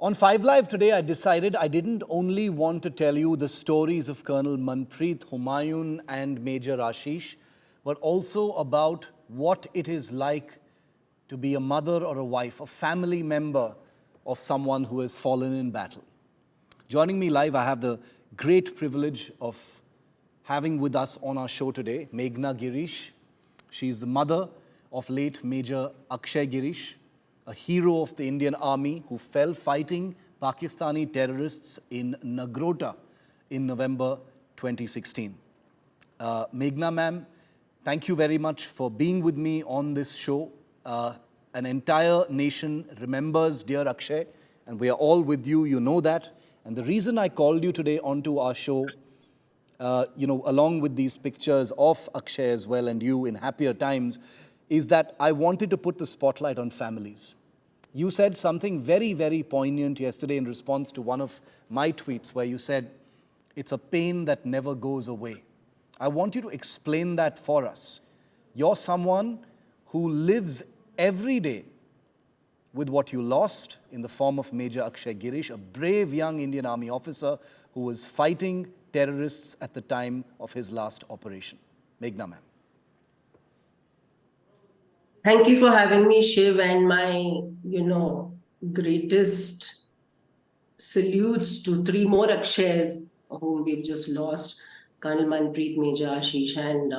On 5 Live today, I decided I didn't only want to tell you the stories of Colonel Manpreet, Humayun and Major Ashish, but also about what it is like to be a mother or a wife, a family member of someone who has fallen in battle. Joining me live, I have the great privilege of having with us on our show today, Meghna Girish. She is the mother of late Major Akshay Girish, a hero of the Indian Army who fell fighting Pakistani terrorists in Nagrota in November 2016. Meghna ma'am, thank you very much for being with me on this show. An entire nation remembers dear Akshay, and we are all with you, you know that. And the reason I called you today onto our show, along with these pictures of Akshay as well and you in happier times, is that I wanted to put the spotlight on families. You said something very, very poignant yesterday in response to one of my tweets where you said, it's a pain that never goes away. I want you to explain that for us. You're someone who lives every day with what you lost in the form of Major Akshay Girish, a brave young Indian Army officer who was fighting terrorists at the time of his last operation. Meghna ma'am. Thank you for having me, Shiv, and my, greatest salutes to three more Akshayas whom we've just lost, Colonel Manpreet, Major Ashish, and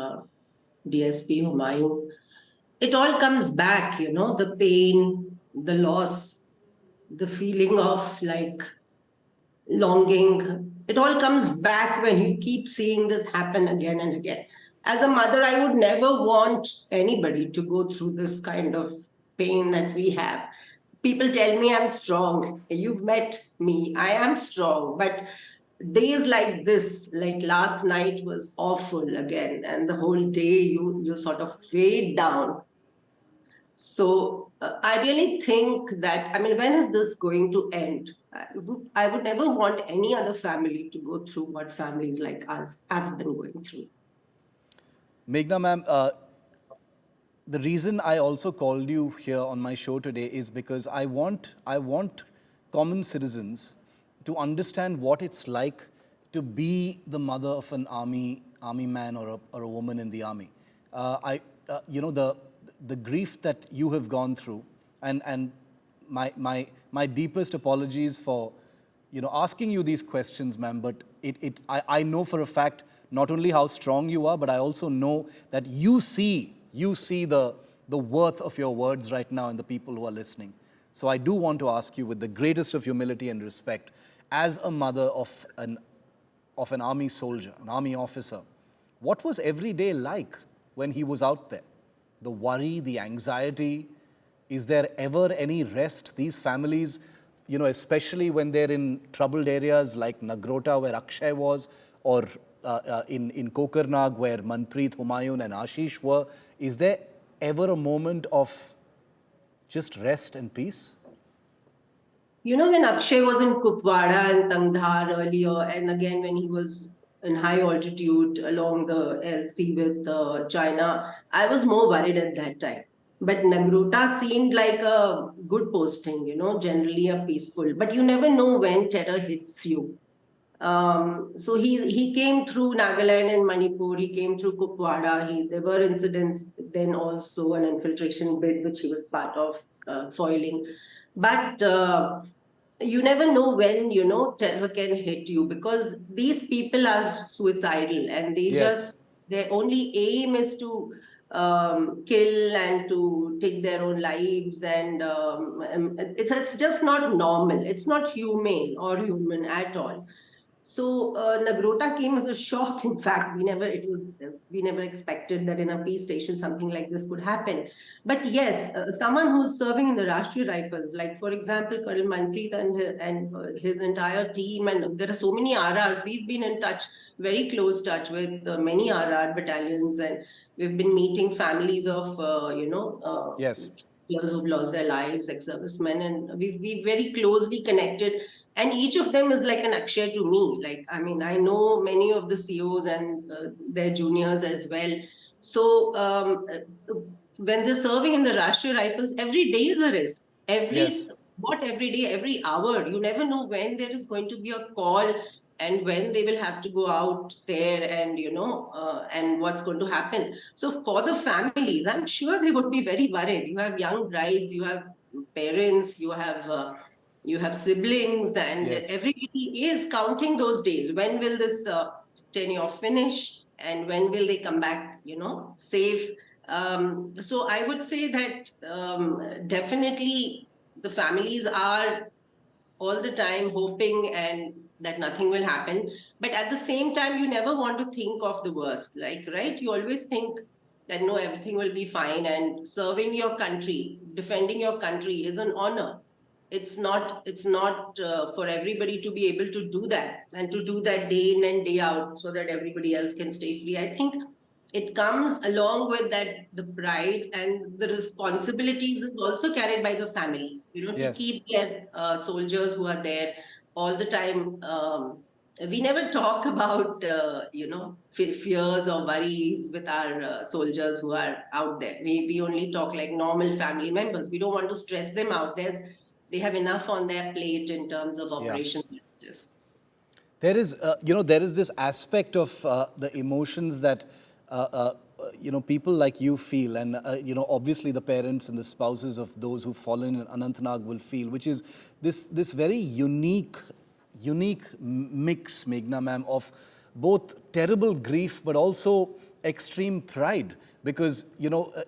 DSP Humayun. It all comes back, the pain, the loss, the feeling of longing. It all comes back when you keep seeing this happen again and again. As a mother, I would never want anybody to go through this kind of pain that we have. People tell me I'm strong. You've met me. I am strong. But days like this, like last night was awful again. And the whole day you sort of weighed down. So I really think that, when is this going to end? I would never want any other family to go through what families like us have been going through. Meghna ma'am, the reason I also called you here on my show today is because I want common citizens to understand what it's like to be the mother of an army man or a woman in the army. The grief that you have gone through, and my deepest apologies for asking you these questions, ma'am, but I know for a fact not only how strong you are, but I also know that you see the worth of your words right now in the people who are listening. So I do want to ask you with the greatest of humility and respect, as a mother of an army soldier, an army officer, what was every day like when he was out there? The worry, the anxiety, is there ever any rest? These families, especially when they're in troubled areas like Nagrota where Akshay was, or in Kokernag where Manpreet, Humayun and Ashish were, is there ever a moment of just rest and peace? When Akshay was in Kupwara and Tangdhar earlier, and again when he was in high altitude along the LC with China, I was more worried at that time. But Nagrota seemed like a good posting, generally a peaceful. But you never know when terror hits you. So he came through Nagaland and Manipur. He came through Kupwara. There were incidents then also, an infiltration bid which he was part of foiling. But you never know when terror can hit you, because these people are suicidal and their only aim is to kill and to take their own lives, and it's just not normal. It's not humane or human at all. So Nagrota came as a shock. In fact, we never expected that in a peace station something like this could happen. But yes, someone who's serving in the Rashtriya Rifles, like for example, Colonel Manpreet and his entire team, and there are so many RRs. We've been in touch, very close touch with many RR battalions, and we've been meeting families of yes, who've lost their lives, ex-servicemen, and we've very closely connected. And each of them is like an Akshay to me. I know many of the COs and their juniors as well. So when they're serving in the Rashtriya Rifles, every day is a risk. Every what every day, every hour? You never know when there is going to be a call and when they will have to go out there and, and what's going to happen. So for the families, I'm sure they would be very worried. You have young brides, you have parents, you have siblings, and Yes. everybody is counting those days. When will this tenure finish, and when will they come back, safe? So I would say that definitely the families are all the time hoping and that nothing will happen. But at the same time, you never want to think of the worst, like, right? You always think that no, everything will be fine. And serving your country, defending your country is an honor. It's not for everybody to be able to do that and to do that day in and day out so that everybody else can stay free. I think it comes along with that, the pride and the responsibilities is also carried by the family, to Yes. keep their soldiers who are there all the time. We never talk about fears or worries with our soldiers who are out there. We only talk like normal family members. We don't want to stress them out. They have enough on their plate in terms of Yeah. operations. Justice. There is, there is this aspect of the emotions that, people like you feel, and, obviously the parents and the spouses of those who've fallen in Anantnag will feel, which is this very unique mix, Meghna ma'am, of both terrible grief but also extreme pride. Because,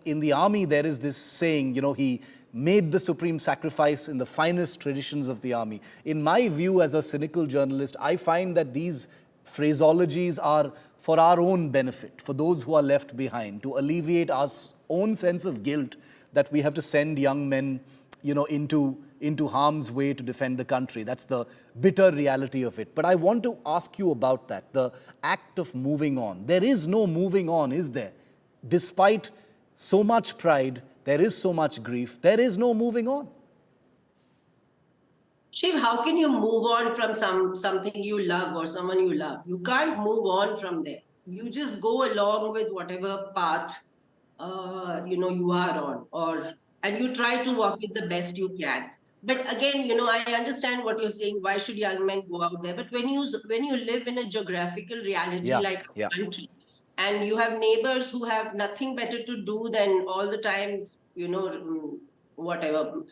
in the army there is this saying, he made the supreme sacrifice in the finest traditions of the army. In my view, as a cynical journalist, I find that these phraseologies are for our own benefit, for those who are left behind, to alleviate our own sense of guilt that we have to send young men, into harm's way to defend the country. That's the bitter reality of it. But I want to ask you about that, the act of moving on. There is no moving on, is there? Despite so much pride, there is so much grief, there is no moving on. Shiv, how can you move on from something you love or someone you love? You can't move on from there. You just go along with whatever path you are on, and you try to walk it the best you can. But again, I understand what you're saying. Why should young men go out there? But when you live in a geographical reality Yeah, like yeah. a country, and you have neighbors who have nothing better to do than all the time, whatever,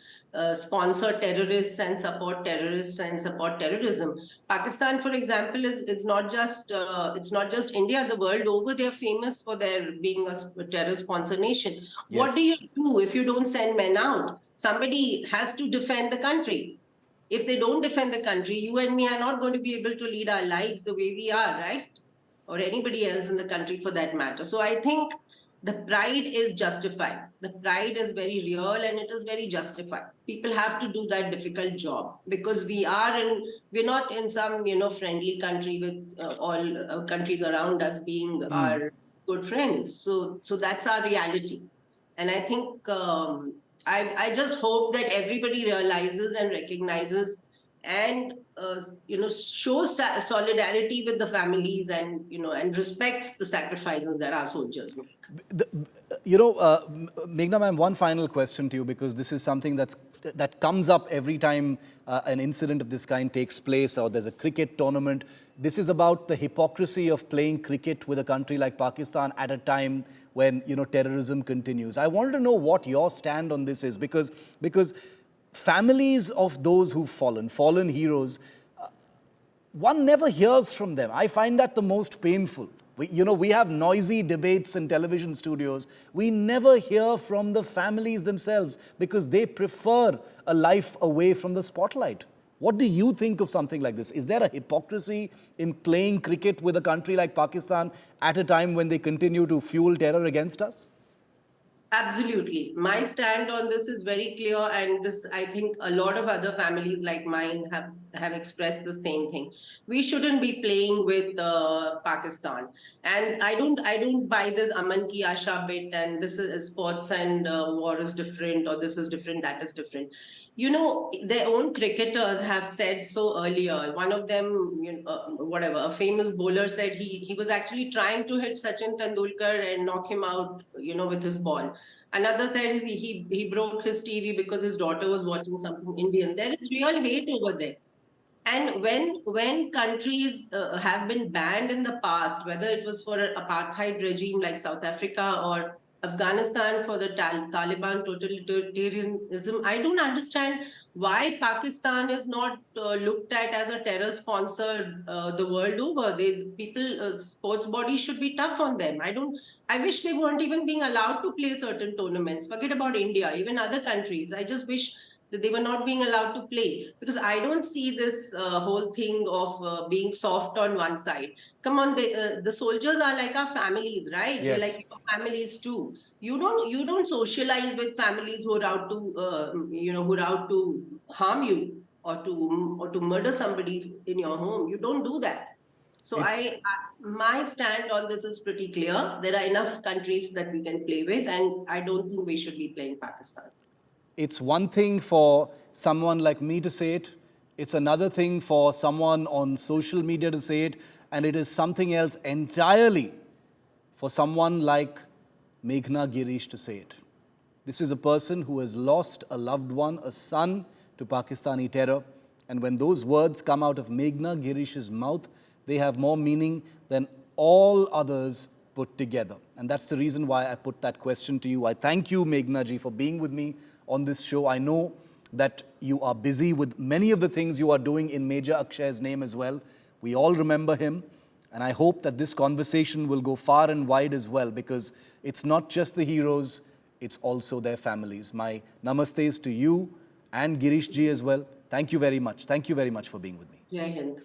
sponsor terrorists and support terrorism. Pakistan, for example, is not just it's not just India. The world over, they're famous for their being a terror sponsor nation. What Yes. do you do if you don't send men out? Somebody has to defend the country. If they don't defend the country, you and me are not going to be able to lead our lives the way we are, right? Or anybody else in the country for that matter. So I think the pride is justified. The pride is very real and it is very justified. People have to do that difficult job because we're not in some, friendly country with all countries around us being our good friends. So that's our reality. And I think I just hope that everybody realizes and recognizes and shows solidarity with the families and and respects the sacrifices that our soldiers make. The, Meghna ma'am, one final question to you, because this is something that comes up every time an incident of this kind takes place or there's a cricket tournament. This is about the hypocrisy of playing cricket with a country like Pakistan at a time when terrorism continues. I wanted to know what your stand on this is, because families of those who've fallen heroes, one never hears from them. I find that the most painful. We have noisy debates in television studios. We never hear from the families themselves because they prefer a life away from the spotlight. What do you think of something like this? Is there a hypocrisy in playing cricket with a country like Pakistan at a time when they continue to fuel terror against us? Absolutely. My stand on this is very clear, and this, I think, a lot of other families like mine have expressed the same thing. We shouldn't be playing with Pakistan, and I don't buy this Aman ki Asha bit, and this is sports and war is different, or this is different, that is different. Their own cricketers have said so earlier. One of them, whatever, a famous bowler said he was actually trying to hit Sachin Tendulkar and knock him out, with his ball. Another said he broke his TV because his daughter was watching something Indian. There is real hate over there. And when countries have been banned in the past, whether it was for an apartheid regime like South Africa or Afghanistan for the Taliban totalitarianism, I don't understand why Pakistan is not looked at as a terror sponsor the world over. Sports bodies should be tough on them. I wish they weren't even being allowed to play certain tournaments. Forget about India, even other countries. I just wish that they were not being allowed to play, because I don't see this whole thing of being soft on one side. Come on, the soldiers are like our families, right? They're Yes. like your families too. You don't socialize with families who are out to who are out to harm you or to murder somebody in your home. You don't do that. So It's my stand on this is pretty clear. There are enough countries that we can play with, and I don't think we should be playing Pakistan. it's one thing for someone like me to say it, it's another thing for someone on social media to say it, and it is something else entirely for someone like Meghna Girish to say it. This is a person who has lost a loved one, a son, to Pakistani terror. And when those words come out of Meghna Girish's mouth, they have more meaning than all others put together. And that's the reason why I put that question to you. I thank you, Meghna ji, for being with me on this show. I know that you are busy with many of the things you are doing in Major Akshay's name as well. We all remember him. And I hope that this conversation will go far and wide as well, because it's not just the heroes, it's also their families. My namastes to you and Girish ji as well. Thank you very much. Thank you very much for being with me. Jai Hind.